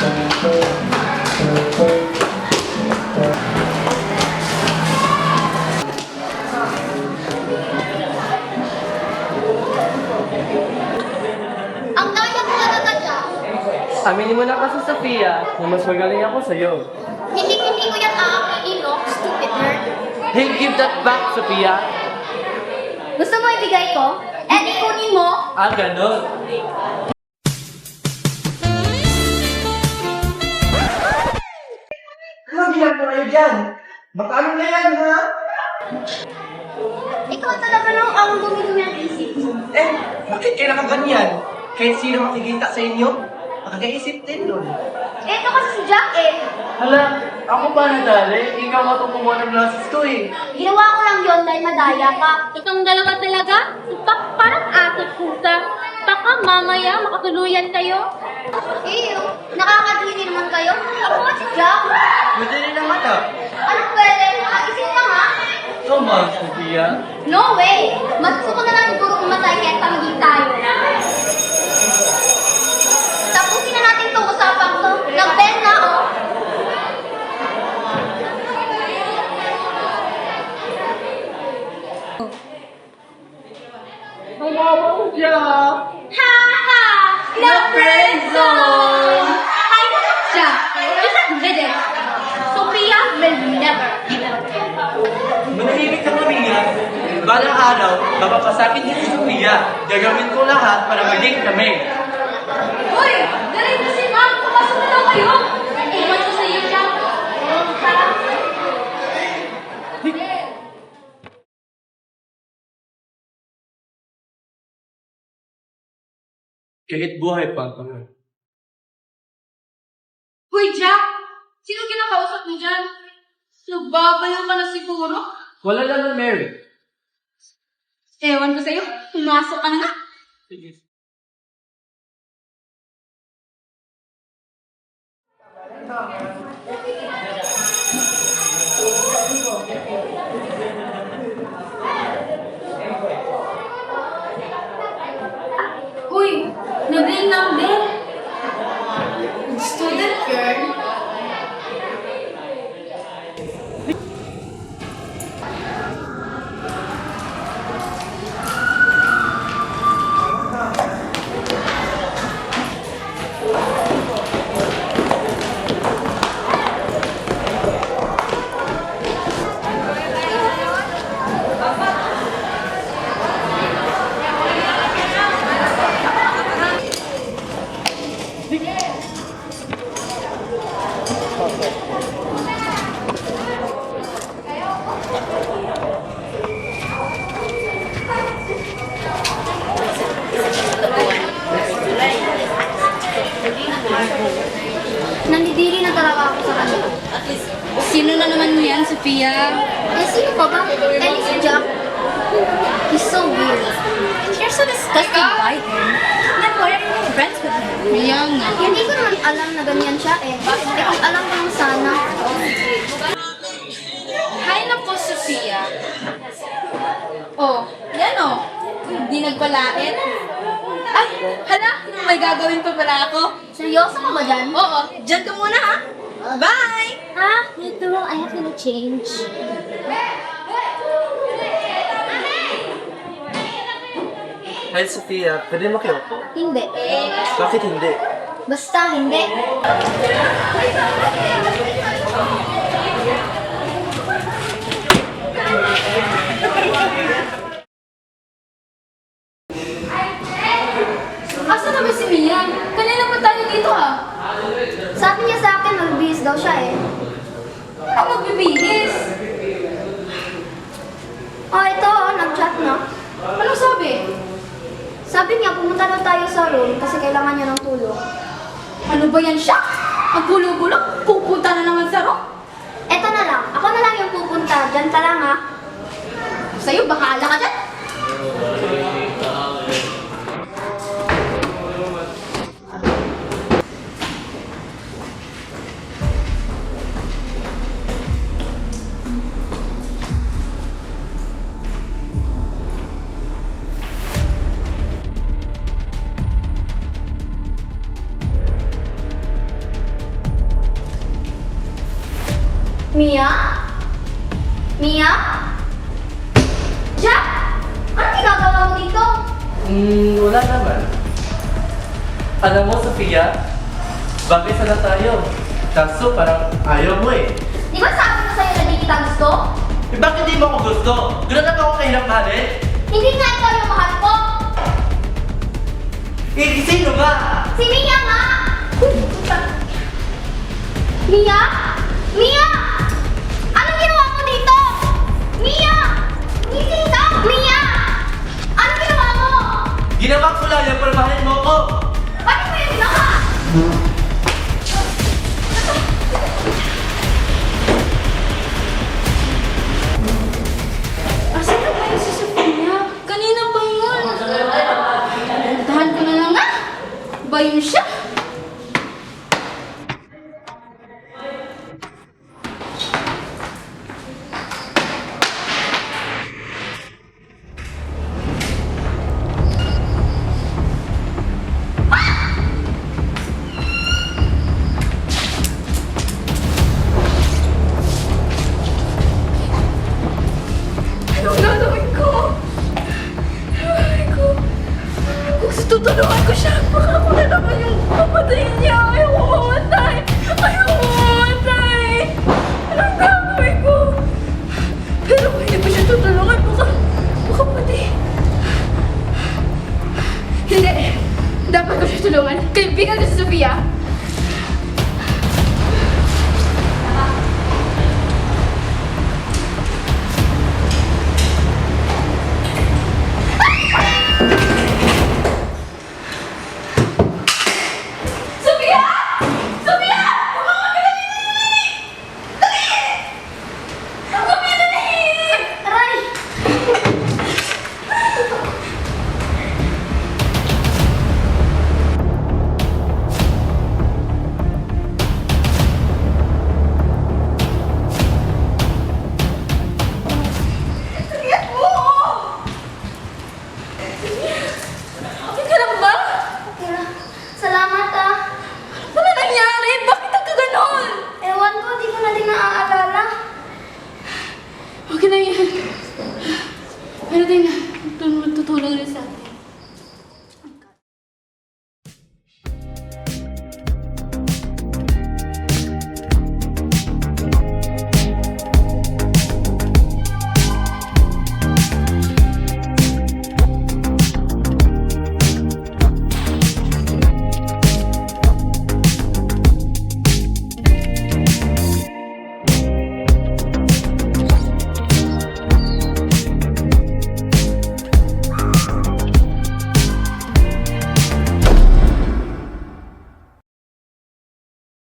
Ang daya mo talaga dyan. Aminin mo na kasi, Sophia, na mas magaling ako sa'yo. Hindi ko yan aaminin, no? Stupid nerd. Hey, give that back, Sophia! Gusto mo ibigay ko? Eh, ikunin mo. Ah, ganon. Ano ginagawa kayo dyan? Magkano na yan, ha? Ikaw talaga nung ang dumi-dumi ang isip mo. Eh, bakit kayo naman ganyan? Kahit sino makikita sa inyo, makakaisip din nun. Eh, ito kasi si Jack eh. Hala, ako ba nadali? Ikaw nga itong kumuha ng glasses ko eh. Ginawa ko lang yun dahil madaya ka. Itong dalawa talaga, parang aso puta. Baka mamaya makatuluyan kayo. Ew, nakakadiri naman kayo. Ako nga si Jack. Pwede rin naman, ha? Ano pwede? Nakakisip ka nga. Come on, Sophia. No way! Mas gusto ko na lang siguro pumatay kaya pamigil tayo. Tapusin na natin itong usapang to. Nag-bell na, oh. Kawawa siya! Ha ha! No friend zone! I know Jack. Just admit it. Sophia will never give up. Manahimik ka Maria. Balang araw, mapapasakit niya si Sophia. Gagawin ko lahat para maging kami. Hoy! Galing na si Ma'am! Pumasok na daw kayo! Iwan ko sa iyo, Jack. Kahit buhay pa kami. Hoy, Jack! Sino kinakausap mo dyan? Nagbabayaw ka na siguro? Wala lang, Mary. Ewan ko sa'yo. Pumasok ka na nga. Sige. Uy! Nag-ring ng bell. Student girl. Nandidiri na talaga ako sa kanila. Sino na naman yan, Sophia? Eh, sino pa ba? Eh, si Jack. He's so weird. You're so disgusted by him. Then why are you friends with him? Kaya nga. Hindi ko naman alam na ganyan siya eh. Eh, kung alam ko lang sana. Hi na po, Sophia. Oh, yan oh. Hindi nagpalait. Ay, hala, may gagawin pa pala ako. Seryoso ka ba dyan? Oo, dyan ka muna ha. Bye! Ha? Later on, I have to change. Hi, Sophia. Pwede makiupo? Hindi. Bakit hindi? Basta, hindi. Asa na ba si Mia? Kanina pa tayo dito ah. Sabi niya sa akin, magbihis daw siya eh. Ano magbibihis? Oh, ito oh, nag-chat na. Ano sabi? Sabi niya, pumunta daw tayo sa room kasi kailangan niya ng tulong. Ano ba yan siya? Ang gulo-gulo, pupunta na naman sa room. Eto na lang, ako na lang yung pupunta. Diyan ka lang ha. Sa'yo, bahala ka dyan. Mia? Mia? Jack? Ano ginagawa mo dito? Wala naman. Alam mo, Sofia, bagay sana tayo. Kaso parang ayaw mo eh. Di ba sabi ko sa'yo na di kita gusto? Eh, bakit di mo ako gusto? Gano'n lang ako kahirap mahalin? Hindi nga ikaw yung mahal ko! Eh, sino ba? Si Mia nga! Mia? Mia! Anong ginawa mo dito? Mia! Gising ka! Mia! Anong ginawa mo? Ginawa ko lang yan para mahalin mo ako. Bakit mo yung ginawa? Asan na ba yung si Sophia? Kanina pa yun. Puntahan ko na lang nga. Ba yun siya? Anong gagawin ko? Ay ko. Kung tutulungan ko siya, baka ako na naman yung papatayin niya.